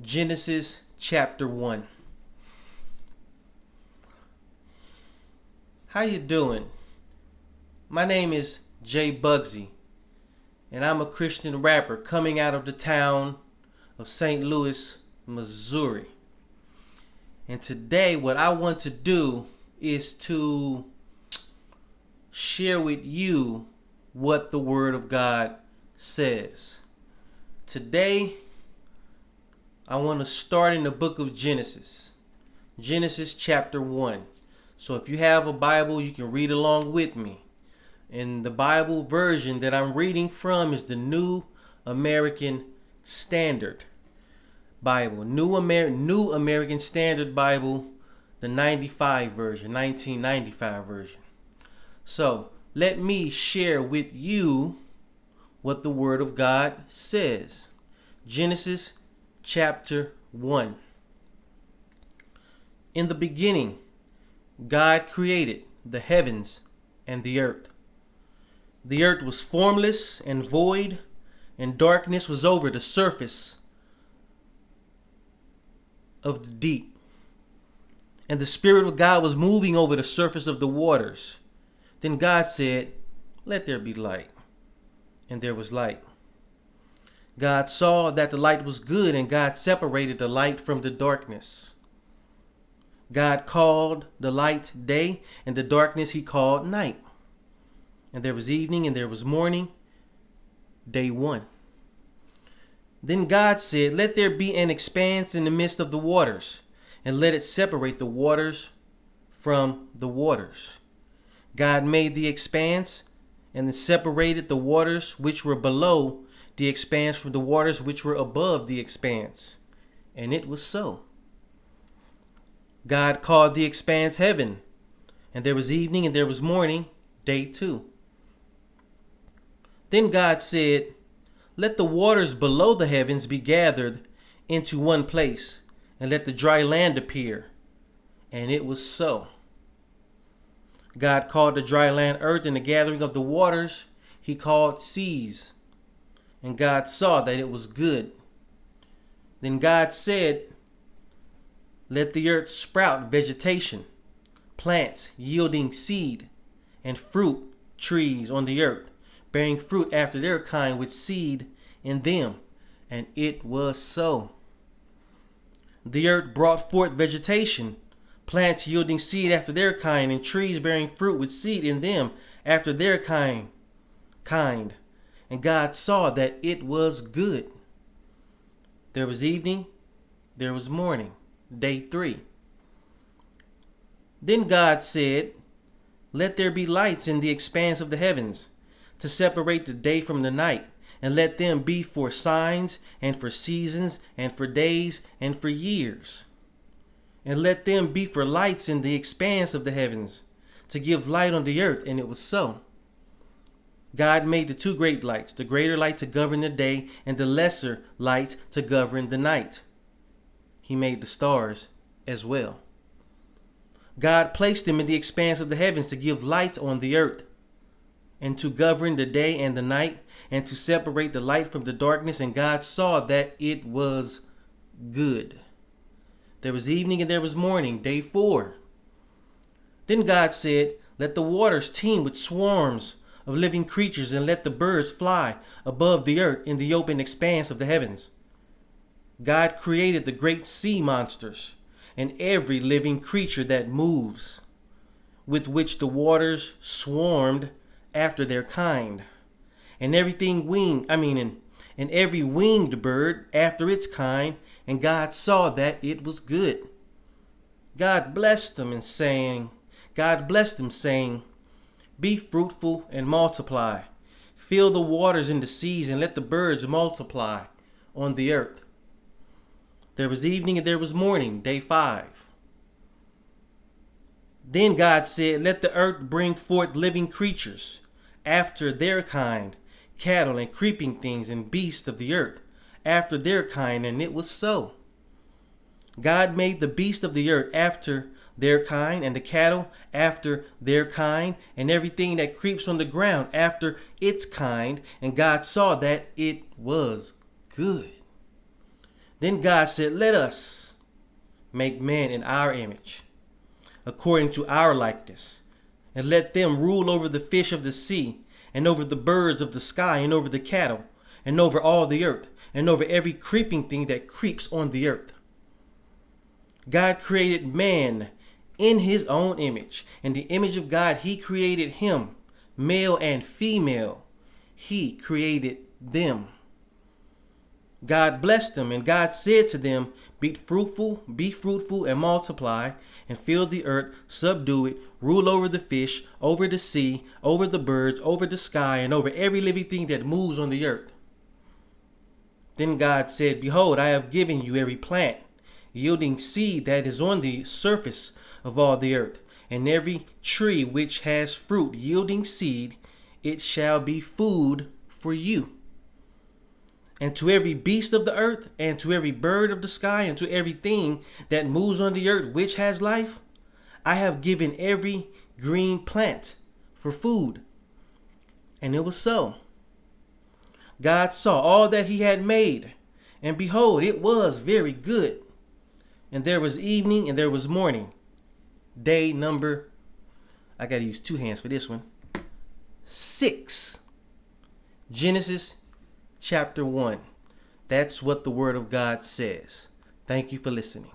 Genesis chapter 1. How you doing? My name is J Buggsy, and I'm a Christian rapper coming out of the town of St. Louis, Missouri. And today what I want to do is to share with you what the Word of God says. Today, I want to start in the book of Genesis. Genesis chapter 1. So if you have a Bible, you can read along with me. And the Bible version that I'm reading from is the New American Standard Bible. New American Standard Bible, the 95 version, 1995 version. So let me share with you what the Word of God says. Genesis chapter 1. In the beginning, God created the heavens and the earth. The earth was formless and void, and darkness was over the surface of the deep. And the Spirit of God was moving over the surface of the waters. Then God said, "Let there be light." And there was light. God saw that the light was good, and God separated the light from the darkness. God called the light day, and the darkness he called night. And there was evening, and there was morning, day 1. Then God said, "Let there be an expanse in the midst of the waters, and let it separate the waters from the waters." God made the expanse, and then separated the waters which were below the expanse from the waters which were above the expanse. And it was so. God called the expanse heaven, and there was evening and there was morning, day 2. Then God said, "Let the waters below the heavens be gathered into one place, and let the dry land appear." And it was so. God called the dry land earth, and the gathering of the waters he called seas. And God saw that it was good. Then God said, "Let the earth sprout vegetation, plants yielding seed, and fruit trees on the earth, bearing fruit after their kind with seed in them." And it was so. The earth brought forth vegetation, plants yielding seed after their kind, and trees bearing fruit with seed in them after their kind. And God saw that it was good. There was evening, there was morning, day 3. Then God said, "Let there be lights in the expanse of the heavens, to separate the day from the night, and let them be for signs, and for seasons, and for days, and for years. And let them be for lights in the expanse of the heavens, to give light on the earth." And it was so. God made the 2 great lights, the greater light to govern the day, and the lesser light to govern the night. He made the stars as well. God placed them in the expanse of the heavens to give light on the earth, and to govern the day and the night, and to separate the light from the darkness. And God saw that it was good. There was evening and there was morning, day 4. Then God said, "Let the waters teem with swarms of living creatures, and let the birds fly above the earth in the open expanse of the heavens." God created the great sea monsters, and every living creature that moves, with which the waters swarmed after their kind, and and every winged bird after its kind. And God saw that it was good. God blessed them, saying, "Be fruitful and multiply. Fill the waters in the seas, and let the birds multiply on the earth." There was evening and there was morning, day 5. Then God said, "Let the earth bring forth living creatures after their kind, cattle and creeping things and beasts of the earth after their kind." And it was so. God made the beasts of the earth after their kind, and the cattle after their kind, and everything that creeps on the ground after its kind. And God saw that it was good. Then God said, let us make man in our image, according to our likeness, and let them rule over the fish of the sea, and over the birds of the sky, and over the cattle, and over all the earth, and over every creeping thing that creeps on the earth. God created man in his own image. In the image of God, he created him, male and female. He created them. God blessed them, and God said to them, be fruitful, and multiply, and fill the earth, subdue it, rule over the fish, over the sea, over the birds, over the sky, and over every living thing that moves on the earth. Then God said, behold, I have given you every plant yielding seed that is on the surface of all the earth, and every tree which has fruit yielding seed, it shall be food for you. And to every beast of the earth, and to every bird of the sky, and to everything that moves on the earth which has life, I have given every green plant for food. And it was so. God saw all that he had made, and behold, it was very good. And there was evening, and there was morning. Day number, I gotta use two hands for this one, 6. Genesis chapter 1. That's what the word of God says. Thank you for listening.